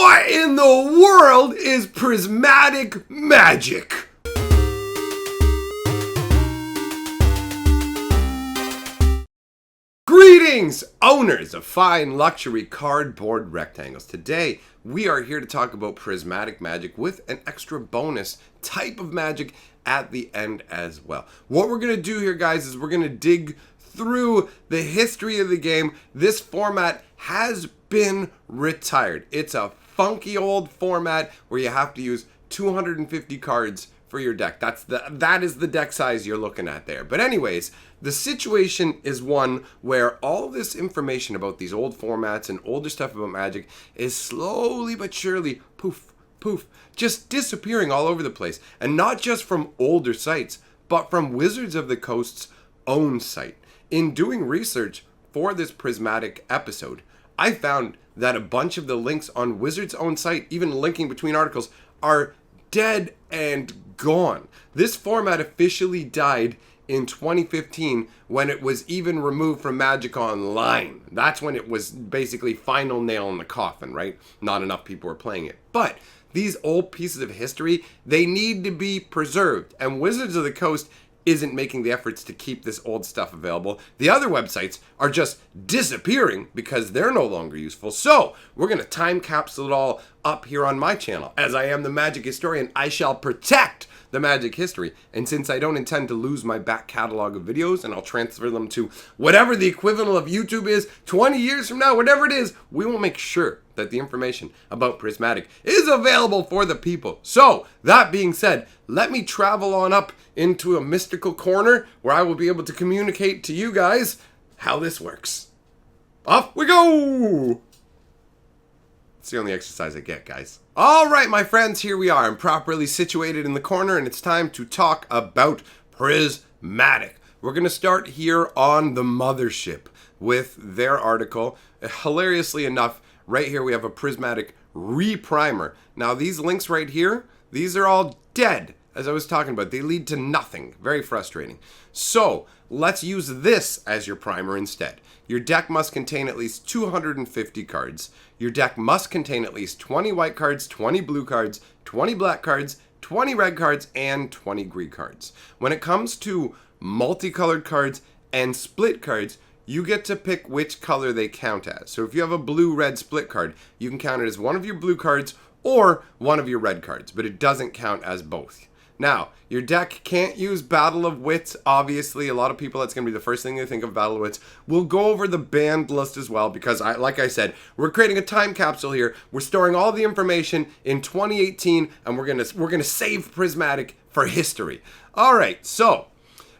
What in the world is prismatic magic? Greetings, owners of fine luxury cardboard rectangles. Today, we are here to talk about prismatic magic with an extra bonus type of magic at the end as well. What we're going to do here, guys, is we're going to dig through the history of the game. This format has been retired. It's a funky old format where you have to use 250 cards for your deck. That is the deck size you're looking at there. But anyways, the situation is one where all this information about these old formats and older stuff about Magic is slowly but surely poof, just disappearing all over the place. And not just from older sites, but from Wizards of the Coast's own site. In doing research for this prismatic episode, I found that a bunch of the links on Wizards' own site, even linking between articles, are dead and gone. This format officially died in 2015 when it was even removed from Magic Online. That's when it was basically final nail in the coffin, right? Not enough people were playing it. But these old pieces of history, they need to be preserved. And Wizards of the Coast isn't making the efforts to keep this old stuff available. The other websites are just disappearing because they're no longer useful. So we're going to time capsule it all up here on my channel. As I am the Magic historian, I shall protect the Magic history. And since I don't intend to lose my back catalog of videos and I'll transfer them to whatever the equivalent of YouTube is 20 years from now, whatever it is, we will make sure that the information about Prismatic is available for the people. So, that being said, let me travel on up into a mystical corner where I will be able to communicate to you guys how this works. Off we go! It's the only exercise I get, guys. All right, my friends, here we are. I'm properly situated in the corner, and it's time to talk about Prismatic. We're going to start here on the mothership with their article. Hilariously enough, right here we have a Prismatic reprimer. Now, these links right here, these are all dead. As I was talking about, they lead to nothing. Very frustrating. So, let's use this as your primer instead. Your deck must contain at least 250 cards. Your deck must contain at least 20 white cards, 20 blue cards, 20 black cards, 20 red cards, and 20 green cards. When it comes to multicolored cards and split cards, you get to pick which color they count as. So if you have a blue-red split card, you can count it as one of your blue cards or one of your red cards, but it doesn't count as both. Now, your deck can't use Battle of Wits, obviously. A lot of people, that's going to be the first thing they think of, Battle of Wits. We'll go over the banned list as well because, like I said, we're creating a time capsule here. We're storing all the information in 2018, and we're gonna save Prismatic for history. All right, so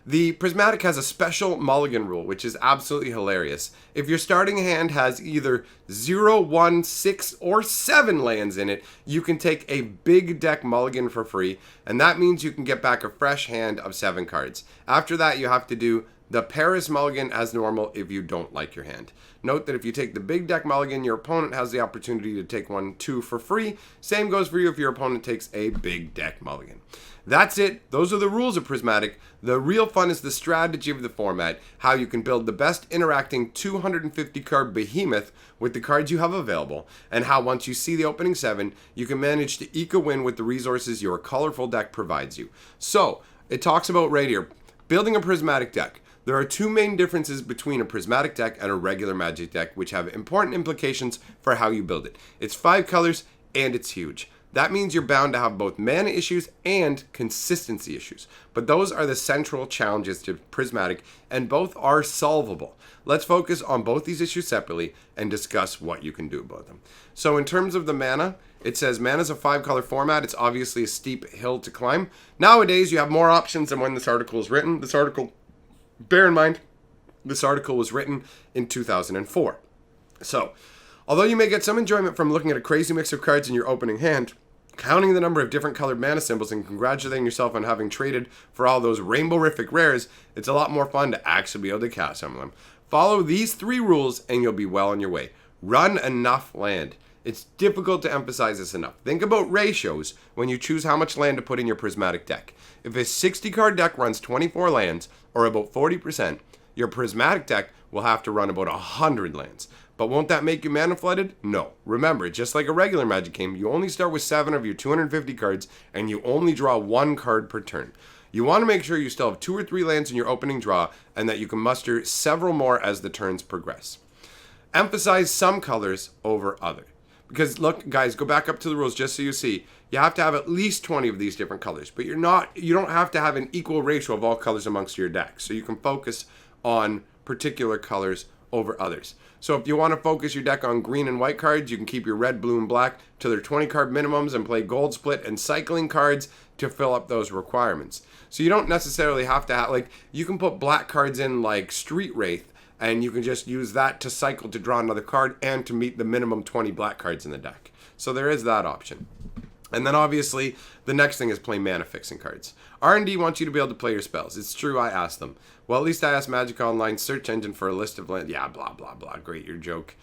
the Prismatic has a special mulligan rule, which is absolutely hilarious. If your starting hand has either 0, 1, 6, or 7 lands in it, you can take a big deck mulligan for free, and that means you can get back a fresh hand of 7 cards. After that, you have to do the Paris mulligan as normal if you don't like your hand. Note that if you take the big deck mulligan, your opponent has the opportunity to take 1, 2 for free. Same goes for you if your opponent takes a big deck mulligan. That's it. Those are the rules of Prismatic. The real fun is the strategy of the format, how you can build the best interacting 250 card behemoth with the cards you have available, and how once you see the opening 7, you can manage to eke a win with the resources your colorful deck provides you. So, it talks about right here, building a Prismatic deck. There are 2 main differences between a Prismatic deck and a regular Magic deck, which have important implications for how you build it. It's 5 colors, and it's huge. That means you're bound to have both mana issues and consistency issues. But those are the central challenges to Prismatic, and both are solvable. Let's focus on both these issues separately and discuss what you can do about them. So in terms of the mana, it says mana is a 5-color format. It's obviously a steep hill to climb. Nowadays, you have more options than when this article was written. Bear in mind, this article was written in 2004. So, although you may get some enjoyment from looking at a crazy mix of cards in your opening hand, counting the number of different colored mana symbols and congratulating yourself on having traded for all those rainbow-rific rares, it's a lot more fun to actually be able to cast some of them. Follow these 3 rules and you'll be well on your way. Run enough land. It's difficult to emphasize this enough. Think about ratios when you choose how much land to put in your Prismatic deck. If a 60-card deck runs 24 lands, or about 40%, your Prismatic deck will have to run about 100 lands. But won't that make you mana flooded? No. Remember, just like a regular Magic game, you only start with 7 of your 250 cards, and you only draw 1 card per turn. You want to make sure you still have 2 or 3 lands in your opening draw, and that you can muster several more as the turns progress. Emphasize some colors over other. Because look, guys, go back up to the rules just so you see. You have to have at least 20 of these different colors, but you don't have to have an equal ratio of all colors amongst your deck. So you can focus on particular colors over others. So if you want to focus your deck on green and white cards, you can keep your red, blue, and black to their 20 card minimums and play gold split and cycling cards to fill up those requirements. So you don't necessarily have to have, like, you can put black cards in like Street Wraith, and you can just use that to cycle to draw another card and to meet the minimum 20 black cards in the deck. So there is that option. And then obviously, the next thing is play mana fixing cards. R&D wants you to be able to play your spells. It's true, I asked them. Well, at least I asked Magic Online search engine for a list of land. Yeah, blah, blah, blah. Great, your joke.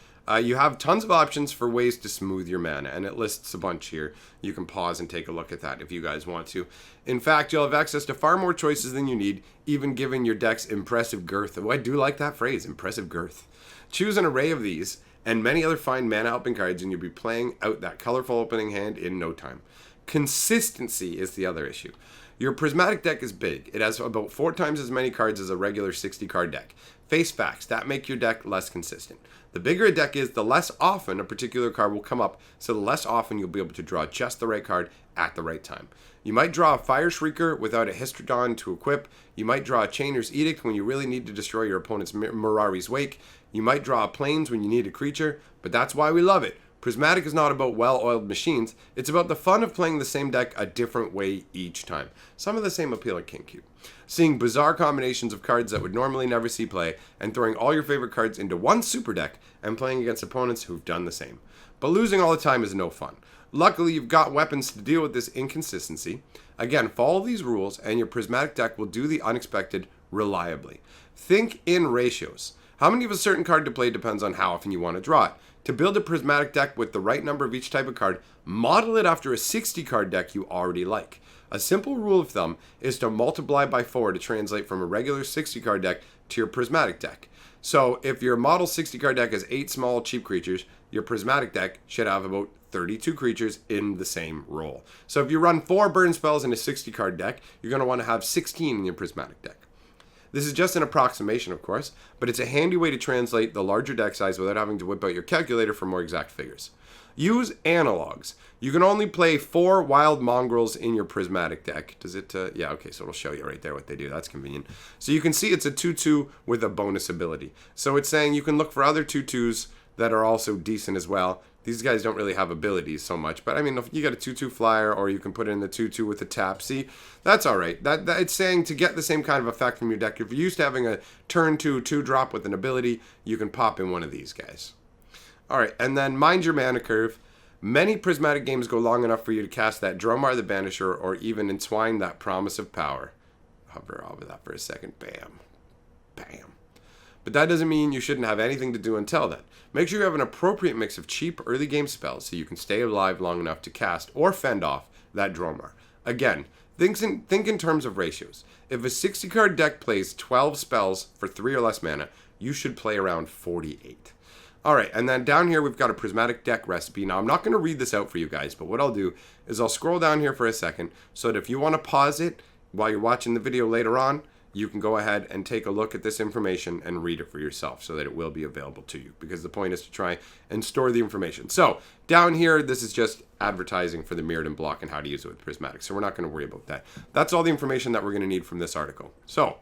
You have tons of options for ways to smooth your mana, and it lists a bunch here. You can pause and take a look at that if you guys want to. In fact, you'll have access to far more choices than you need, even given your deck's impressive girth. Oh, I do like that phrase, impressive girth. Choose an array of these and many other fine mana helping cards, and you'll be playing out that colorful opening hand in no time. Consistency is the other issue. Your Prismatic deck is big. It has about 4 times as many cards as a regular 60 card deck. Face facts, that make your deck less consistent. The bigger a deck is, the less often a particular card will come up, so the less often you'll be able to draw just the right card at the right time. You might draw a Fire Shrieker without a Histrodon to equip. You might draw a Chainer's Edict when you really need to destroy your opponent's Mirari's Wake. You might draw a Plains when you need a creature, but that's why we love it. Prismatic is not about well-oiled machines. It's about the fun of playing the same deck a different way each time. Some of the same appeal at King Cube. Seeing bizarre combinations of cards that would normally never see play, and throwing all your favorite cards into one super deck and playing against opponents who've done the same. But losing all the time is no fun. Luckily, you've got weapons to deal with this inconsistency. Again, follow these rules and your Prismatic deck will do the unexpected reliably. Think in ratios. How many of a certain card to play depends on how often you want to draw it. To build a Prismatic deck with the right number of each type of card, model it after a 60 card deck you already like. A simple rule of thumb is to multiply by 4 to translate from a regular 60 card deck to your Prismatic deck. So if your model 60 card deck has 8 small cheap creatures, your Prismatic deck should have about 32 creatures in the same role. So if you run 4 burn spells in a 60 card deck, you're going to want to have 16 in your Prismatic deck. This is just an approximation, of course, but it's a handy way to translate the larger deck size without having to whip out your calculator for more exact figures. Use analogs. You can only play 4 wild mongrels in your Prismatic deck. Does it? Yeah, okay, so it'll show you right there what they do. That's convenient. So you can see it's a 2/2 with a bonus ability. So it's saying you can look for other 2/2s that are also decent as well. These guys don't really have abilities so much, but I mean, if you got a 2/2 flyer, or you can put in the 2/2 with a tap. See, that's all right. That it's saying to get the same kind of effect from your deck. If you're used to having a turn 2 2-drop with an ability, you can pop in one of these guys. All right, and then mind your mana curve. Many Prismatic games go long enough for you to cast that Dromar the Banisher, or even entwine that Promise of Power. Hover over that for a second. Bam. Bam. But that doesn't mean you shouldn't have anything to do until then. Make sure you have an appropriate mix of cheap early game spells so you can stay alive long enough to cast or fend off that Dromar. Again, think in terms of ratios. If a 60 card deck plays 12 spells for 3 or less mana, you should play around 48. Alright, and then down here we've got a Prismatic deck recipe. Now I'm not going to read this out for you guys, but what I'll do is I'll scroll down here for a second so that if you want to pause it while you're watching the video later on, you can go ahead and take a look at this information and read it for yourself so that it will be available to you, because the point is to try and store the information. So down here, this is just advertising for the Mirrodin block and how to use it with Prismatic, so we're not going to worry about that. That's all the information that we're going to need from this article. So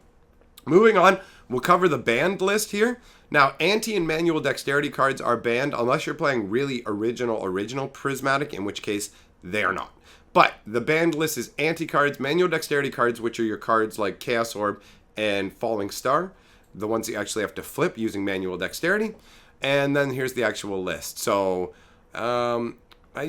moving on, we'll cover the banned list here. Now, anti and manual dexterity cards are banned unless you're playing really original Prismatic, in which case they are not. But the banned list is anti-cards, manual dexterity cards, which are your cards like Chaos Orb and Falling Star, the ones you actually have to flip using manual dexterity. And then here's the actual list. So, you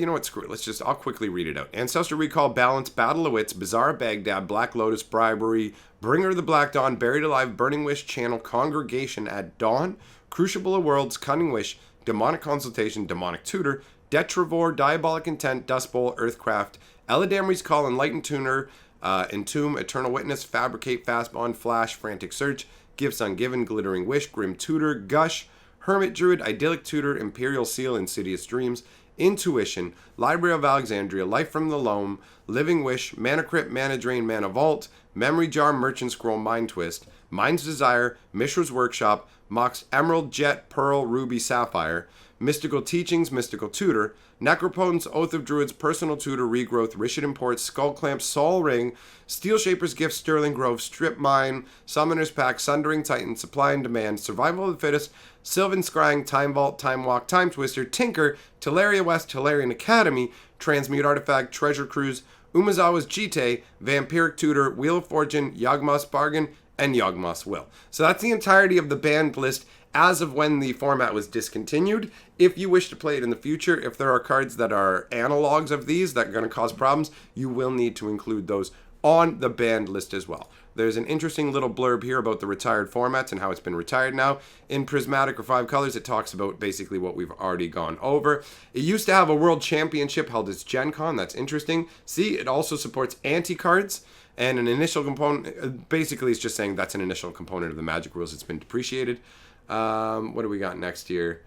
know what, screw it. I'll quickly read it out. Ancestral Recall, Balance, Battle of Wits, Bizarre Baghdad, Black Lotus, Bribery, Bringer of the Black Dawn, Buried Alive, Burning Wish, Channel, Congregation at Dawn, Crucible of Worlds, Cunning Wish, Demonic Consultation, Demonic Tutor, Detravore, Diabolic Intent, Dust Bowl, Earthcraft, Eladamri's Call, Enlightened Tuner, Entomb, Eternal Witness, Fabricate, Fastbond, Flash, Frantic Search, Gifts Ungiven, Glittering Wish, Grim Tutor, Gush, Hermit Druid, Idyllic Tutor, Imperial Seal, Insidious Dreams, Intuition, Library of Alexandria, Life from the Loam, Living Wish, Mana Crypt, Mana Drain, Mana Vault, Memory Jar, Merchant Scroll, Mind Twist, Mind's Desire, Mishra's Workshop, Mox Emerald, Jet, Pearl, Ruby, Sapphire, Mystical Teachings, Mystical Tutor, Necropotence, Oath of Druids, Personal Tutor, Regrowth, Rishid Import, Skull Clamp, Sol Ring, Steel Shaper's Gift, Sterling Grove, Strip Mine, Summoner's Pack, Sundering Titan, Supply and Demand, Survival of the Fittest, Sylvan Scrying, Time Vault, Time Walk, Time Twister, Tinker, Teleria West, Telerian Academy, Transmute Artifact, Treasure Cruise, Umazawa's Jite, Vampiric Tutor, Wheel of Fortune, Yawgmoth's Bargain, and Yawgmoth's Will. So that's the entirety of the banned list as of when the format was discontinued. If you wish to play it in the future, if there are cards that are analogs of these that are going to cause problems, you will need to include those on the banned list as well. There's an interesting little blurb here about the retired formats and how it's been retired now. In Prismatic or 5 Colors, it talks about basically what we've already gone over. It used to have a World Championship held as Gen Con. That's interesting. See, it also supports anti-cards. And an initial component, basically it's just saying that's an initial component of the Magic rules. It's been depreciated. What do we got next here?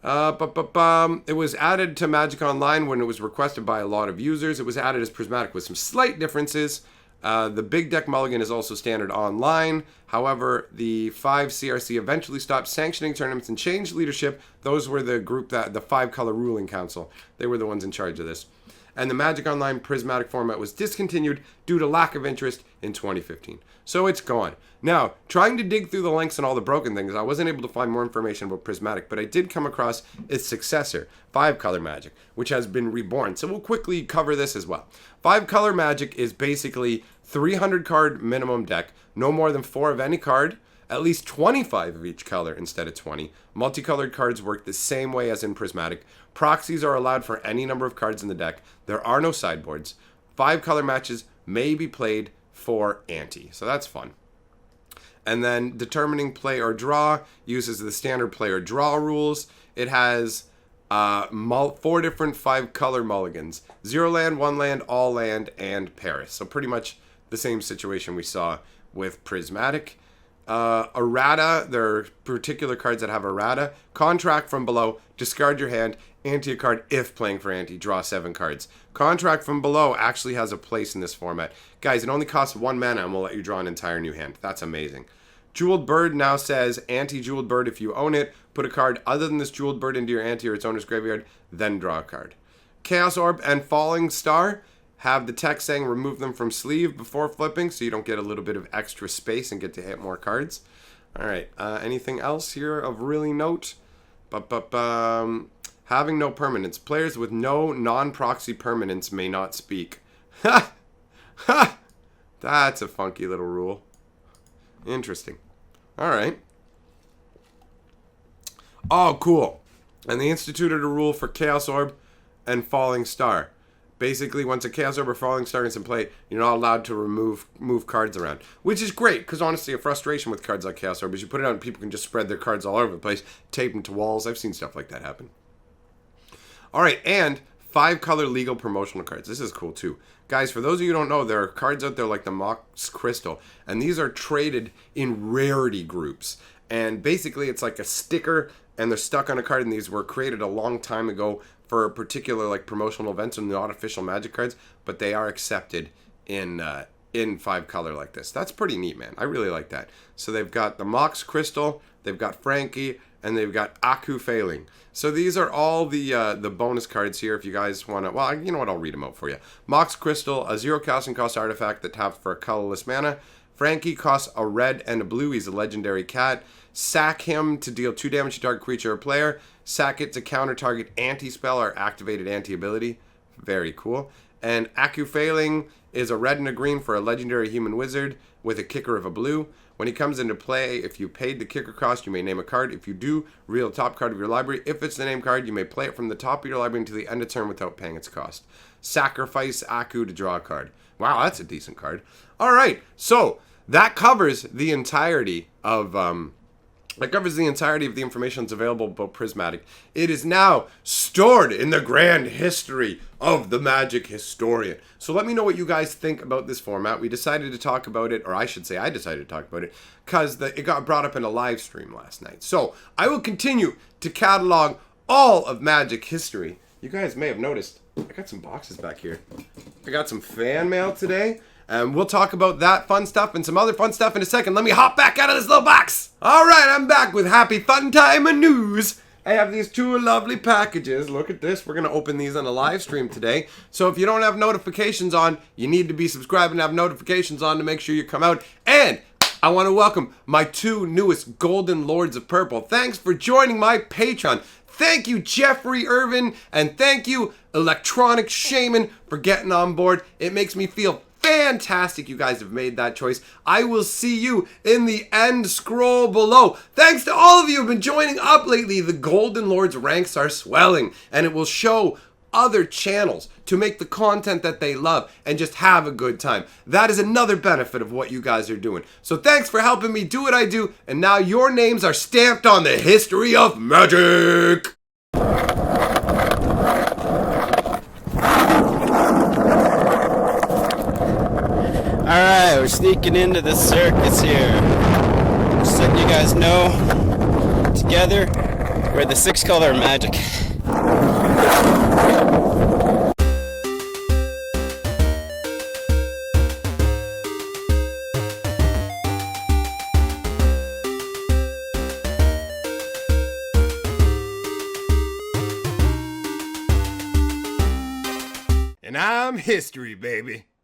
It was added to Magic Online when it was requested by a lot of users. It was added as Prismatic with some slight differences. The Big Deck Mulligan is also standard online. However, the 5 CRC eventually stopped sanctioning tournaments and changed leadership. Those were the group that, the 5 Color Ruling Council. They were the ones in charge of this. And the Magic Online Prismatic format was discontinued due to lack of interest in 2015. So it's gone. Now, trying to dig through the links and all the broken things, I wasn't able to find more information about Prismatic, but I did come across its successor, 5 Color Magic, which has been reborn. So we'll quickly cover this as well. 5 Color Magic is basically 300 card minimum deck, no more than 4 of any card, at least 25 of each color instead of 20. Multicolored cards work the same way as in Prismatic. Proxies are allowed for any number of cards in the deck. There are no sideboards. 5 color matches may be played for ante. So that's fun. And then determining play or draw uses the standard play or draw rules. It has 4 different 5 color mulligans. 0 land, 1 land, all land, and Paris. So pretty much the same situation we saw with Prismatic. Errata, there are particular cards that have errata. Contract from below, discard your hand, ante a card if playing for ante, draw 7 cards. Contract from below actually has a place in this format. Guys, it only costs 1 mana and we'll let you draw an entire new hand. That's amazing. Jeweled Bird now says, anti-Jeweled Bird if you own it, put a card other than this Jeweled Bird into your ante or its owner's graveyard, then draw a card. Chaos Orb and Falling Star have the text saying remove them from sleeve before flipping so you don't get a little bit of extra space and get to hit more cards. Alright, anything else here of really note? Having no permanents. Players with no non-proxy permanents may not speak. Ha! Ha! That's a funky little rule. Interesting. Alright. Oh, cool. And they instituted a rule for Chaos Orb and Falling Star. Basically, once a Chaos Orb or Falling Star is in play, you're not allowed to move cards around. Which is great, because honestly, a frustration with cards like Chaos Orb is you put it out and people can just spread their cards all over the place, tape them to walls. I've seen stuff like that happen. Alright, and 5 color legal promotional cards. This is cool too. Guys, for those of you who don't know, there are cards out there like the Mox Crystal, and these are traded in rarity groups. And basically, it's like a sticker, and they're stuck on a card, and these were created a long time ago for particular like promotional events and not official Magic cards, but they are accepted in 5 color like this. That's pretty neat, man. I really like that. So they've got the Mox Crystal, they've got Frankie, and they've got Aku Failing. So these are all the bonus cards here if you guys want to, well, you know what, I'll read them out for you. Mox Crystal, a 0 casting cost artifact that taps for a colorless mana. Frankie costs a red and a blue. He's a legendary cat. Sack him to deal 2 damage to target creature or player. Sack it to counter target anti-spell or activated anti-ability. Very cool. And Aku Failing is a red and a green for a legendary human wizard with a kicker of a blue. When he comes into play, if you paid the kicker cost, you may name a card. If you do, reveal the top card of your library. If it's the name card, you may play it from the top of your library until the end of turn without paying its cost. Sacrifice Aku to draw a card. Wow, that's a decent card. All right, so that covers the entirety of that covers the entirety of the information that's available about Prismatic. It is now stored in the grand history of the Magic Historian. So let me know what you guys think about this format. We decided to talk about it, or I should say I decided to talk about it, because it got brought up in a live stream last night. So I will continue to catalog all of Magic history. You guys may have noticed, I got some boxes back here. I got some fan mail today. And we'll talk about that fun stuff and some other fun stuff in a second. Let me hop back out of this little box. All right, I'm back with happy fun time and news. I have these two lovely packages. Look at this. We're going to open these on a live stream today. So if you don't have notifications on, you need to be subscribed and have notifications on to make sure you come out. And I want to welcome my two newest Golden Lords of Purple. Thanks for joining my Patreon. Thank you, Jeffrey Irvin, and thank you, Electronic Shaman, for getting on board. It makes me feel fantastic you guys have made that choice. I will see you in the end scroll below. Thanks to all of you who have been joining up lately. The Golden Lords ranks are swelling, and it will show other channels to make the content that they love and just have a good time. That is another benefit of what you guys are doing. So thanks for helping me do what I do, and now your names are stamped on the history of magic. Alright, we're sneaking into the circus here. Just letting you guys know, together, we're the 6-color magic. And I'm history, baby.